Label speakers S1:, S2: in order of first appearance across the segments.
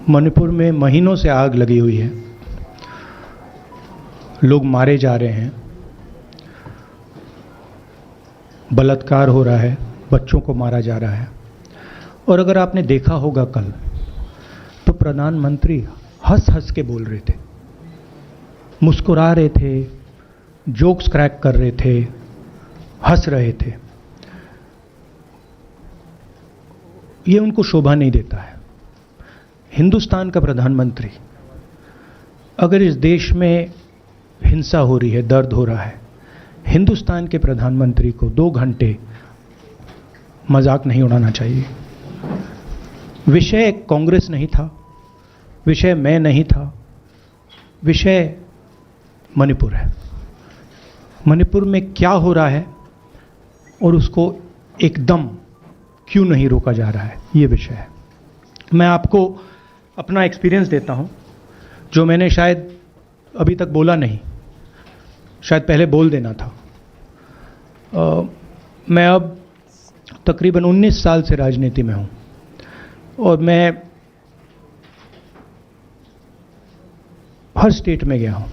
S1: मणिपुर में महीनों से आग लगी हुई है, लोग मारे जा रहे हैं, बलात्कार हो रहा है, बच्चों को मारा जा रहा है। और अगर आपने देखा होगा कल, तो प्रधानमंत्री हंस हंस के बोल रहे थे, मुस्कुरा रहे थे, जोक्स क्रैक कर रहे थे, हंस रहे थे। ये उनको शोभा नहीं देता है। हिंदुस्तान का प्रधानमंत्री, अगर इस देश में हिंसा हो रही है, दर्द हो रहा है, हिंदुस्तान के प्रधानमंत्री को 2 घंटे मजाक नहीं उड़ाना चाहिए। विषय कांग्रेस नहीं था, विषय मैं नहीं था, विषय मणिपुर है। मणिपुर में क्या हो रहा है और उसको एकदम क्यों नहीं रोका जा रहा है, ये विषय है। मैं आपको अपना एक्सपीरियंस देता हूं, जो मैंने शायद अभी तक बोला नहीं, शायद पहले बोल देना था। मैं अब तकरीबन 19 साल से राजनीति में हूं और मैं हर स्टेट में गया हूं।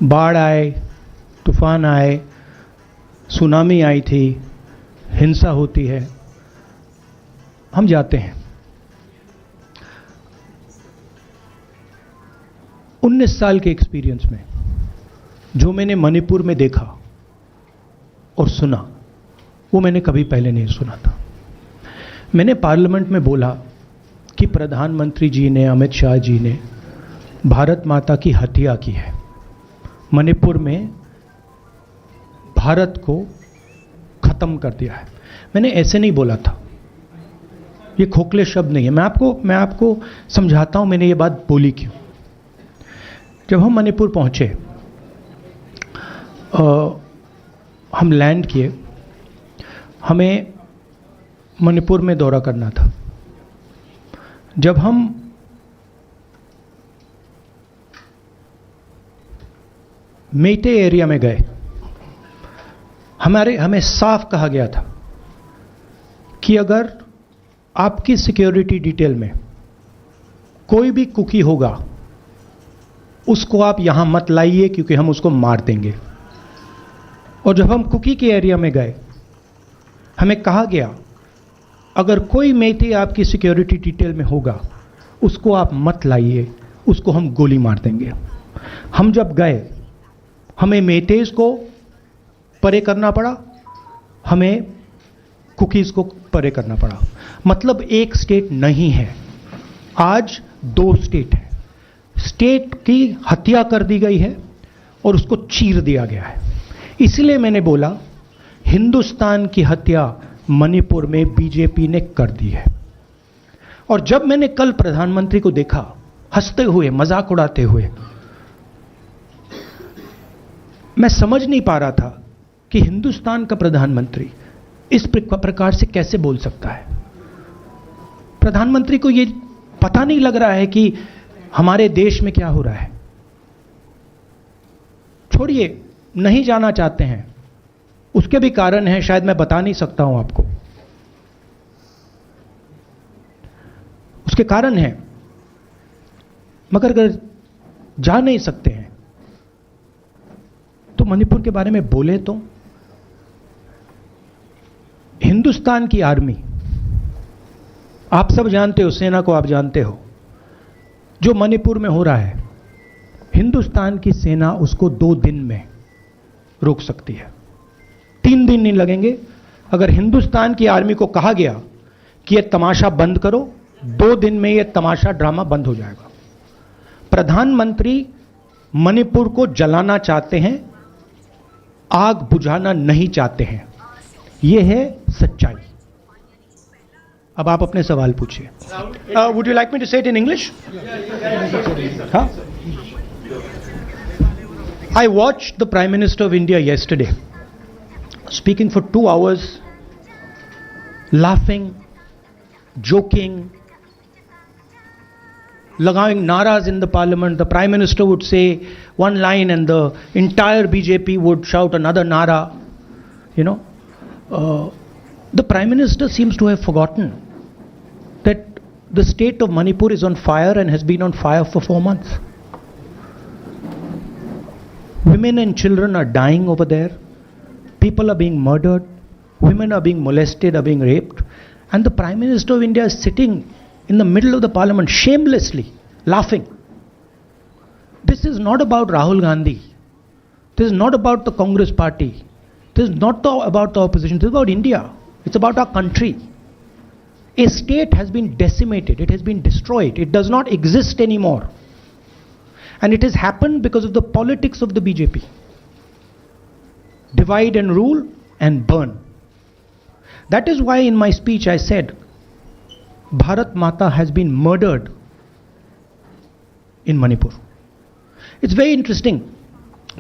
S1: बाढ़ आए, तूफान आए, सुनामी आई थी, हिंसा होती है, हम जाते हैं। 19 साल के एक्सपीरियंस में जो मैंने मणिपुर में देखा और सुना, वो मैंने कभी पहले नहीं सुना था। मैंने पार्लियामेंट में बोला कि प्रधानमंत्री जी ने, अमित शाह जी ने भारत माता की हत्या की है, मणिपुर में भारत को खत्म कर दिया है। मैंने ऐसे नहीं बोला था, ये खोखले शब्द नहीं है। मैं आपको समझाता हूं मैंने ये बात बोली क्यों। जब हम मणिपुर पहुंचे, हम लैंड किए, हमें मणिपुर में दौरा करना था। जब हम मेटे एरिया में गए, हमें साफ कहा गया था कि अगर आपकी सिक्योरिटी डिटेल में कोई भी कुकी होगा, उसको आप यहां मत लाइए क्योंकि हम उसको मार देंगे। और जब हम कुकी के एरिया में गए, हमें कहा गया अगर कोई मेटे आपकी सिक्योरिटी डिटेल में होगा, उसको आप मत लाइए, उसको हम गोली मार देंगे। हम जब गए, हमें मेटेज को परे करना पड़ा, हमें कुकीज को परे करना पड़ा। मतलब एक स्टेट नहीं है, आज 2 स्टेट है। स्टेट की हत्या कर दी गई है और उसको चीर दिया गया है। इसलिए मैंने बोला हिंदुस्तान की हत्या मणिपुर में बीजेपी ने कर दी है। और जब मैंने कल प्रधानमंत्री को देखा हंसते हुए, मजाक उड़ाते हुए, मैं समझ नहीं पा रहा था कि हिंदुस्तान का प्रधानमंत्री इस प्रकार से कैसे बोल सकता है। प्रधानमंत्री को यह पता नहीं लग रहा है कि हमारे देश में क्या हो रहा है। छोड़िए, नहीं जाना चाहते हैं, उसके भी कारण हैं, शायद मैं बता नहीं सकता हूं आपको, उसके कारण हैं। मगर अगर जा नहीं सकते हैं तो मणिपुर के बारे में बोले तो। हिंदुस्तान की आर्मी, आप सब जानते हो, सेना को आप जानते हो, जो मणिपुर में हो रहा है, हिंदुस्तान की सेना उसको 2 दिन में रोक सकती है, 3 दिन नहीं लगेंगे। अगर हिंदुस्तान की आर्मी को कहा गया कि यह तमाशा बंद करो, 2 दिन में यह तमाशा, ड्रामा बंद हो जाएगा। प्रधानमंत्री मणिपुर को जलाना चाहते हैं, आग बुझाना नहीं चाहते हैं। यह है सच्चाई। अब आप अपने सवाल पूछिए। Would you like me to say it in English? हाँ। I watched the Prime Minister of India yesterday speaking for 2 hours, laughing, joking, लगाing naras in the parliament. The Prime Minister would say one line and the entire BJP would shout another nara. The Prime Minister seems to have forgotten the state of Manipur is on fire and has been on fire for 4 months. Women and children are dying over there. People are being murdered. Women are being molested, are being raped. And the Prime Minister of India is sitting in the middle of the parliament, shamelessly laughing. This is not about Rahul Gandhi. This is not about the Congress party. This is not about the opposition. This is about India. It's about our country. A state has been decimated. It has been destroyed. It does not exist anymore. And it has happened because of the politics of the BJP. Divide and rule and burn. That is why in my speech I said, Bharat Mata has been murdered in Manipur. It's very interesting.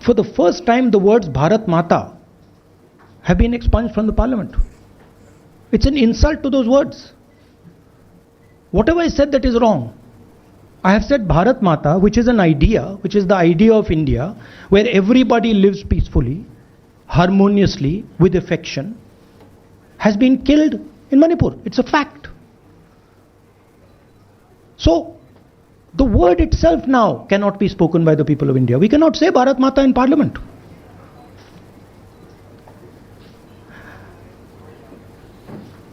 S1: For the first time, the words Bharat Mata have been expunged from the parliament. It's an insult to those words. Whatever I said that is wrong. I have said Bharat Mata, which is an idea, which is the idea of India, where everybody lives peacefully, harmoniously, with affection, has been killed in Manipur. It's a fact. So, the word itself now cannot be spoken by the people of India. We cannot say Bharat Mata in parliament.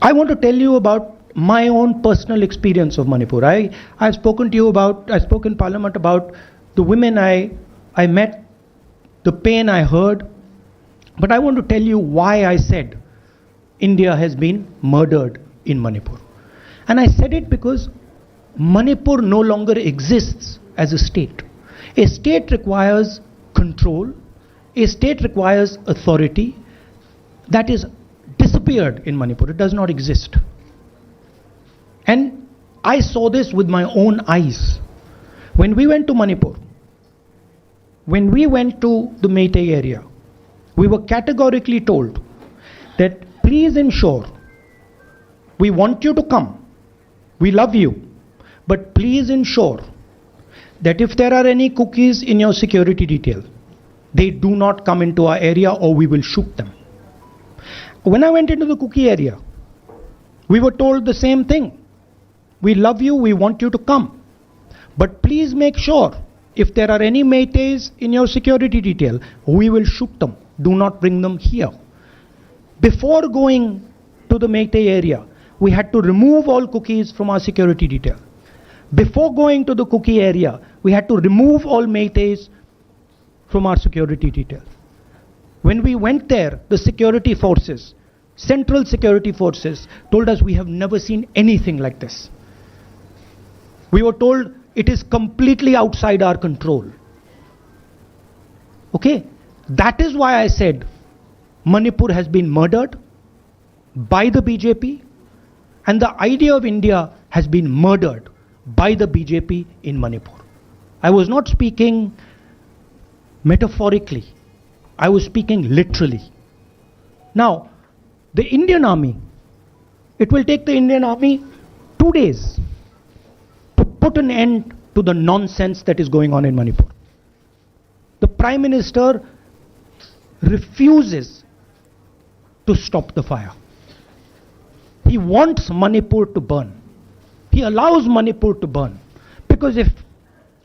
S1: I want to tell you about my own personal experience of Manipur. I've spoken to you about, I spoke in parliament about the women I met, the pain I heard, but I want to tell you why I said India has been murdered in Manipur. And I said it because Manipur no longer exists as a state. A state requires control. A state requires authority. That is disappeared in Manipur. It does not exist. And I saw this with my own eyes. When we went to Manipur, when we went to the Meitei area, we were categorically told that please ensure, we want you to come, we love you, but please ensure that if there are any cookies in your security detail, they do not come into our area or we will shoot them. When I went into the cookie area, we were told the same thing. We love you, we want you to come. But please make sure, if there are any Meiteis in your security detail, we will shoot them. Do not bring them here. Before going to the Meitei area, we had to remove all cookies from our security detail. Before going to the cookie area, we had to remove all Meiteis from our security detail. When we went there, the security forces, central security forces, told us we have never seen anything like this. We were told it is completely outside our control. Okay? That is why I said Manipur has been murdered by the BJP, and the idea of India has been murdered by the BJP in Manipur. I was not speaking metaphorically. I was speaking literally. Now, the Indian army, it will take the Indian army 2 days to put an end to the nonsense that is going on in Manipur. The Prime Minister refuses to stop the fire. He wants Manipur to burn. He allows Manipur to burn. Because if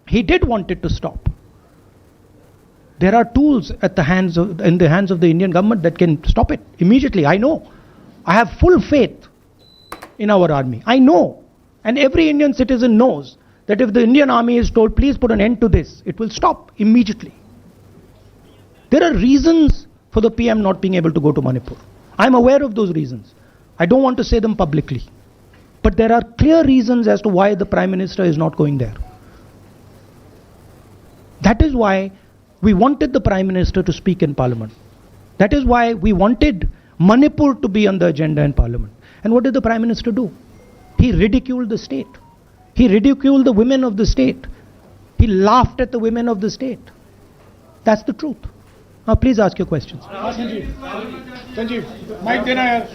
S1: he did want it to stop, there are tools in the hands of the Indian government that can stop it immediately. I know. I have full faith in our army. I know. And every Indian citizen knows that if the Indian army is told, please put an end to this, it will stop immediately. There are reasons for the PM not being able to go to Manipur. I'm aware of those reasons. I don't want to say them publicly. But there are clear reasons as to why the Prime Minister is not going there. That is why we wanted the Prime Minister to speak in Parliament. That is why we wanted Manipur to be on the agenda in Parliament. And what did the Prime Minister do? He ridiculed the state. He ridiculed the women of the state. He laughed at the women of the state. That's the truth. Now please ask your questions.
S2: Sanjeev, mic dena yaar.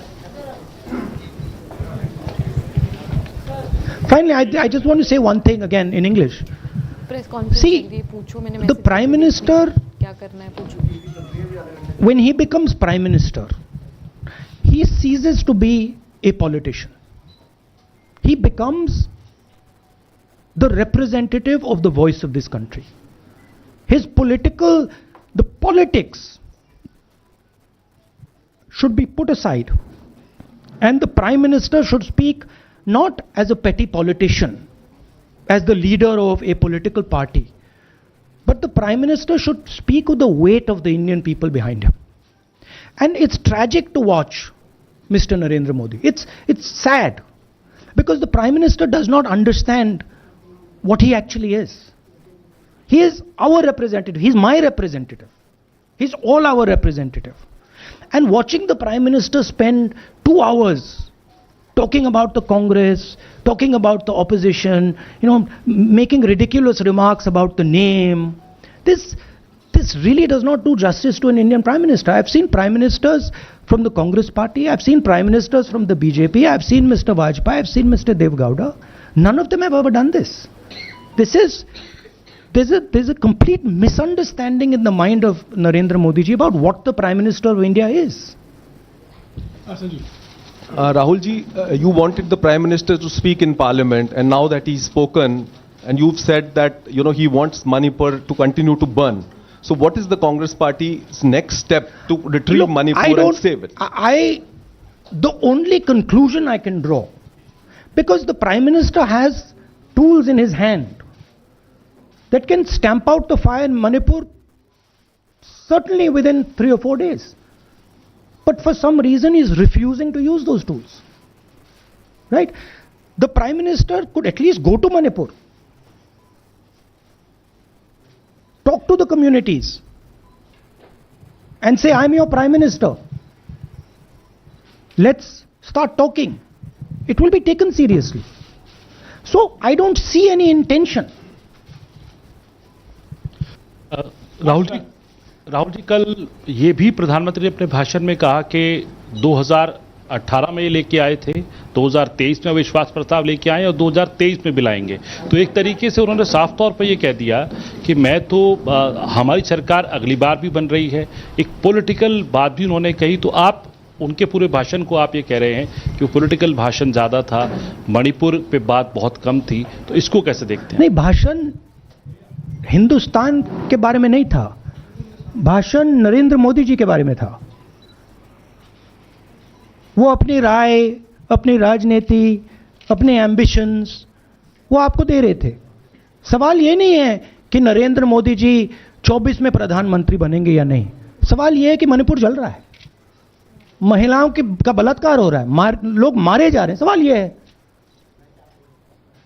S1: Finally, I just want to say one thing again in English. See, the Prime Minister, when he becomes Prime Minister, he ceases to be a politician. He becomes the representative of the voice of this country. The politics should be put aside, and the Prime Minister should speak not as a petty politician, as the leader of a political party, but the Prime Minister should speak with the weight of the Indian people behind him. And it's tragic to watch Mr. Narendra Modi. It's sad, because the Prime Minister does not understand what he actually is. He is our representative. He's my representative. He's all our representative. And watching the Prime Minister spend 2 hours talking about the Congress, talking about the opposition, making ridiculous remarks about the name, this really does not do justice to an Indian Prime Minister. I've seen Prime Ministers from the Congress party, I've seen Prime Ministers from the BJP, I've seen Mr. Vajpayee, I've seen Mr. Dev Gowda. None of them have ever done this. There's a complete misunderstanding in the mind of Narendra Modi ji about what the Prime Minister of India is.
S3: Rahul ji, you wanted the Prime Minister to speak in Parliament, and now that he's spoken, and you've said that he wants Manipur to continue to burn. So what is the Congress Party's next step to retrieve Manipur and save it?
S1: The only conclusion I can draw, because the Prime Minister has tools in his hand that can stamp out the fire in Manipur certainly within 3 or 4 days. But for some reason he is refusing to use those tools. Right? The Prime Minister could at least go to Manipur, talk to the communities and say, I'm your Prime Minister. Let's start talking. It will be taken seriously. So I don't see any intention.
S4: Rahul ji, कल ये भी प्रधानमंत्री ने अपने भाषण में कहा कि 2018 में ये लेके आए थे, 2023 में विश्वास प्रस्ताव लेके आए और 2023 में भी लाएंगे। तो एक तरीके से उन्होंने साफ तौर पर ये कह दिया कि हमारी सरकार अगली बार भी बन रही है। एक पॉलिटिकल बात भी उन्होंने कही। तो आप उनके पूरे भाषण को आप ये कह रहे हैं कि वो पॉलिटिकल भाषण ज़्यादा था, मणिपुर पे बात बहुत कम थी, तो इसको कैसे देखते हैं?
S1: नहीं, भाषण हिंदुस्तान के बारे में नहीं था, भाषण नरेंद्र मोदी जी के बारे में था। वो अपनी राय, अपनी राजनीति, अपने एम्बिशंस वो आपको दे रहे थे। सवाल ये नहीं है कि नरेंद्र मोदी जी 24 में प्रधानमंत्री बनेंगे या नहीं। सवाल ये है कि मणिपुर जल रहा है, महिलाओं का बलात्कार हो रहा है, लोग मारे जा रहे हैं। सवाल ये है,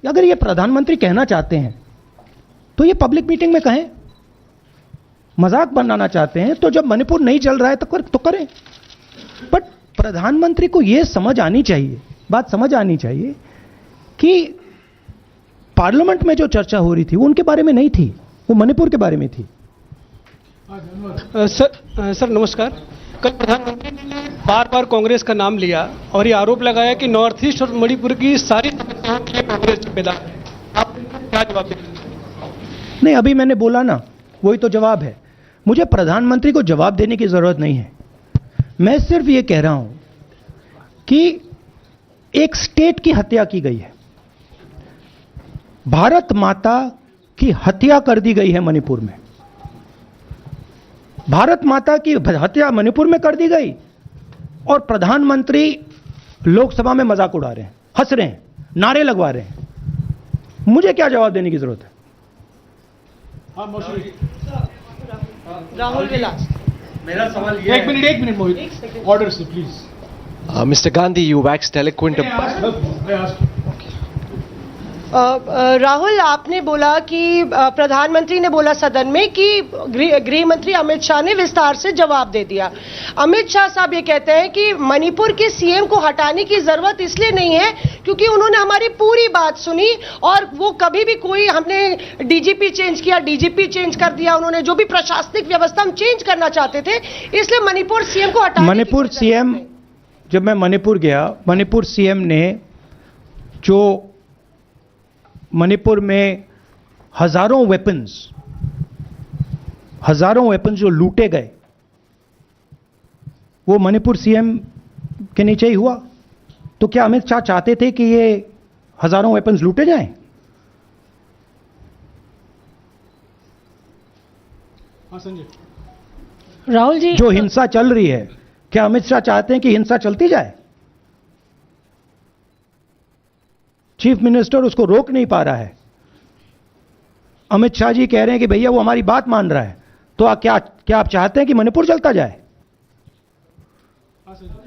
S1: अगर ये प्रधानमंत्री कहना चाहते हैं तो ये पब्लिक मीटिंग में कहें। मजाक बनाना चाहते हैं तो जब मणिपुर नहीं चल रहा है तो करें। बट प्रधानमंत्री को यह समझ आनी चाहिए, बात समझ आनी चाहिए कि पार्लियामेंट में जो चर्चा हो रही थी वो उनके बारे में नहीं थी, वो मणिपुर के बारे में थी।
S5: सर नमस्कार। कल प्रधानमंत्री ने बार बार कांग्रेस का नाम लिया और ये आरोप लगाया कि नॉर्थ ईस्ट और मणिपुर की सारी समस्याओं के लिए कांग्रेस जिम्मेदार है। आप क्या जवाब देंगे?
S1: नहीं, अभी मैंने बोला ना, वही तो जवाब है। मुझे प्रधानमंत्री को जवाब देने की जरूरत नहीं है। मैं सिर्फ ये कह रहा हूं कि एक स्टेट की हत्या की गई है, भारत माता की हत्या कर दी गई है मणिपुर में। भारत माता की हत्या मणिपुर में कर दी गई और प्रधानमंत्री लोकसभा में मजाक उड़ा रहे हैं, हंस रहे हैं, नारे लगवा रहे हैं। मुझे क्या जवाब देने की जरूरत है?
S5: राहुल के लास्ट
S2: मेरा सवाल ये एक मिनट मोहित, ऑर्डर से please.
S6: Mr. Gandhi, you waxed eloquent
S7: Rahul, आपने बोला कि प्रधानमंत्री ने बोला सदन में कि गृह मंत्री अमित शाह ने विस्तार से जवाब दे दिया। अमित शाह साहब ये कहते हैं कि मणिपुर के सीएम को हटाने की जरूरत इसलिए नहीं है क्योंकि उन्होंने हमारी पूरी बात सुनी और वो कभी भी कोई, हमने डीजीपी चेंज किया, डीजीपी चेंज कर दिया, उन्होंने जो भी प्रशासनिक व्यवस्था हम चेंज करना चाहते थे, इसलिए मणिपुर सीएम को हटाने।
S1: मणिपुर सीएम, जब मैं मणिपुर गया, मणिपुर सीएम ने जो मणिपुर में हजारों वेपन्स जो लूटे गए, वो मणिपुर सीएम के नीचे ही हुआ। तो क्या अमित शाह चाहते थे कि ये हजारों वेपन्स लूटे जाएं?
S2: हाँ संजय।
S7: राहुल जी,
S1: जो हिंसा चल रही है, क्या अमित शाह चाहते हैं कि हिंसा चलती जाए? चीफ मिनिस्टर उसको रोक नहीं पा रहा है। अमित शाह जी कह रहे हैं कि भैया वो हमारी बात मान रहा है, तो क्या आप चाहते हैं कि मणिपुर चलता जाए?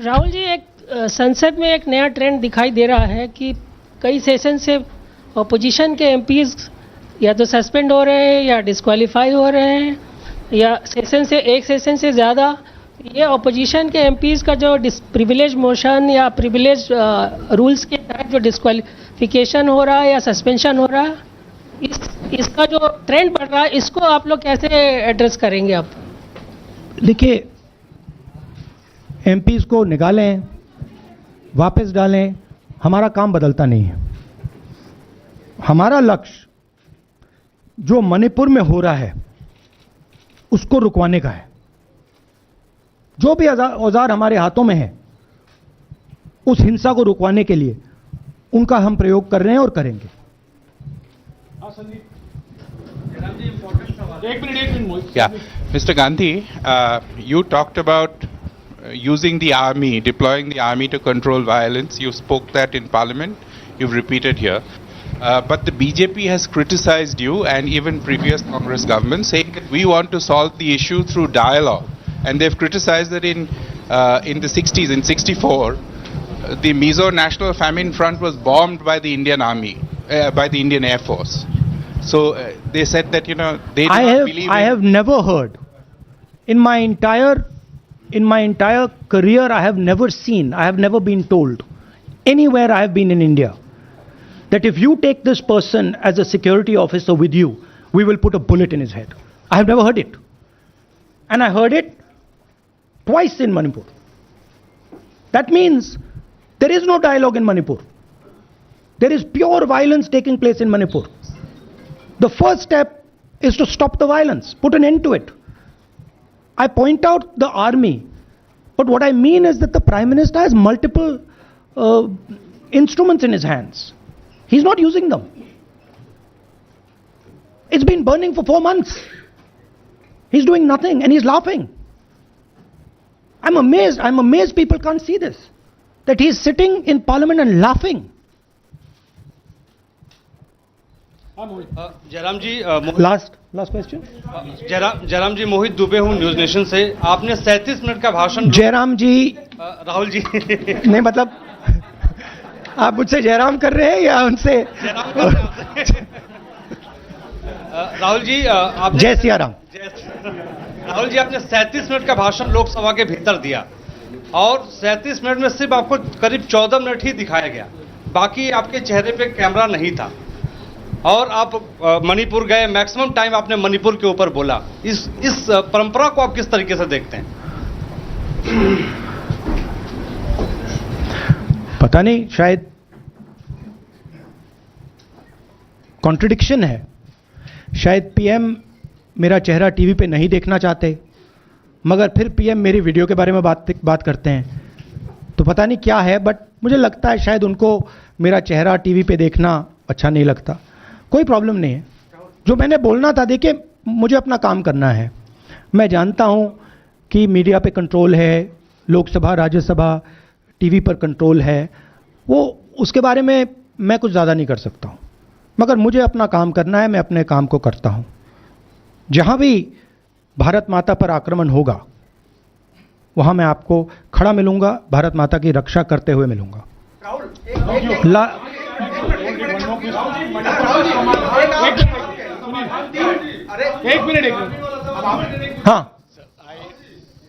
S8: राहुल जी, एक संसद में एक नया ट्रेंड दिखाई दे रहा है कि कई सेशन से अपोजिशन के एमपीज या तो सस्पेंड हो रहे हैं या डिस्क्वालीफाई हो रहे हैं, या एक सेशन से ज़्यादा ये अपोजिशन के एमपीज का जो प्रिविलेज मोशन या प्रिविलेज रूल्स के तहत जो डिस्क्वालिफिकेशन हो रहा है या सस्पेंशन हो रहा है, इसका जो ट्रेंड बढ़ रहा है, इसको आप लोग कैसे एड्रेस करेंगे? आप
S1: देखिए, एमपीज को निकालें, वापस डालें, हमारा काम बदलता नहीं है। हमारा लक्ष्य जो मणिपुर में हो रहा है उसको रुकवाने का है। जो भी औजार हमारे हाथों में है उस हिंसा को रुकवाने के लिए उनका हम प्रयोग कर रहे हैं और करेंगे।
S9: Yeah, Mr. Gandhi, you talked about using the army, deploying the army to control violence. You spoke that in Parliament. You've repeated here. But the BJP has criticized you and even previous Congress governments, saying that we want to solve the issue through dialogue. And they've criticized that in the 60s, in 64, the Mizo National Famine Front was bombed by the Indian Army, by the Indian Air Force. So they said that, you know, they do not believe
S1: I have never heard in my entire career, I have never been told anywhere I have been in India that if you take this person as a security officer with you, we will put a bullet in his head. I have never heard it. And I heard it twice in Manipur. That means there is no dialogue in Manipur. There is pure violence taking place in Manipur. The first step is to stop the violence, put an end to it. I point out the army, but what I mean is that the Prime Minister has multiple instruments in his hands. He's not using them. It's been burning for 4 months. He's doing nothing and he's laughing. I'm amazed people can't see this. That he's sitting in Parliament and laughing.
S10: Jairam ji,
S1: Last question.
S10: Jairam जी, मोहित दुबे हूँ news nation से। आपने 37 minute का भाषण।
S1: जयराम जी,
S10: राहुल जी
S1: नहीं, मतलब आप मुझसे जयराम कर रहे हैं या उनसे?
S10: राहुल जी, आप
S1: जय सिया राम।
S10: राहुल जी, आपने 37 मिनट का भाषण लोकसभा के भीतर दिया और 37 मिनट में सिर्फ आपको करीब 14 मिनट ही दिखाया गया, बाकी आपके चेहरे पे कैमरा नहीं था और आप मणिपुर गए, मैक्सिमम टाइम आपने मणिपुर के ऊपर बोला। इस परंपरा को आप किस तरीके से देखते हैं?
S1: पता नहीं, शायद कॉन्ट्रडिक्शन है। शायद पीएम मेरा चेहरा टीवी पे नहीं देखना चाहते, मगर फिर पीएम मेरी वीडियो के बारे में बात करते हैं, तो पता नहीं क्या है। बट मुझे लगता है शायद उनको मेरा चेहरा टीवी पे देखना अच्छा नहीं लगता। कोई प्रॉब्लम नहीं है। जो मैंने बोलना था, देखिए, मुझे अपना काम करना है। मैं जानता हूं कि मीडिया पे कंट्रोल है, लोकसभा राज्यसभा टीवी पर कंट्रोल है, वो उसके बारे में मैं कुछ ज़्यादा नहीं कर सकता हूं, मगर मुझे अपना काम करना है। मैं अपने काम को करता हूं। जहां भी भारत माता पर आक्रमण होगा वहां मैं आपको खड़ा मिलूंगा, भारत माता की रक्षा करते हुए मिलूंगा।
S2: एक मिनट।
S1: हाँ,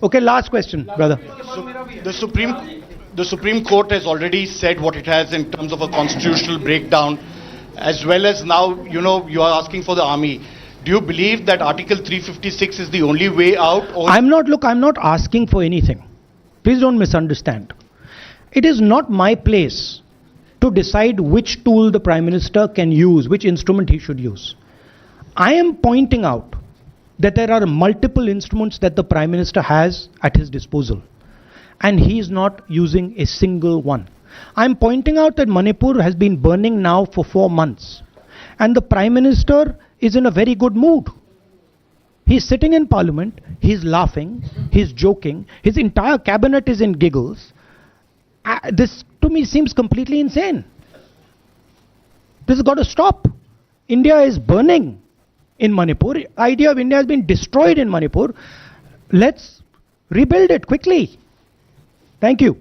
S1: okay, last question, brother.
S11: The Supreme Court has already said what it has in terms of a constitutional breakdown, as well as now, you know, you are asking for the army. Do you believe that Article 356 is the only way out? Or
S1: I'm not asking for anything. Please don't misunderstand. It is not my place to decide which tool the Prime Minister can use, which instrument he should use. I am pointing out that there are multiple instruments that the Prime Minister has at his disposal, and he is not using a single one. I am pointing out that Manipur has been burning now for 4 months, and the Prime Minister is in a very good mood. He's sitting in parliament, he's laughing, he's joking, his entire cabinet is in giggles. This to me seems completely insane. This has got to stop. India is burning in Manipur. Idea of India has been destroyed in Manipur. Let's rebuild it quickly. Thank you.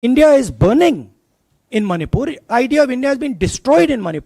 S1: India is burning in Manipur. Idea of India has been destroyed in Manipur.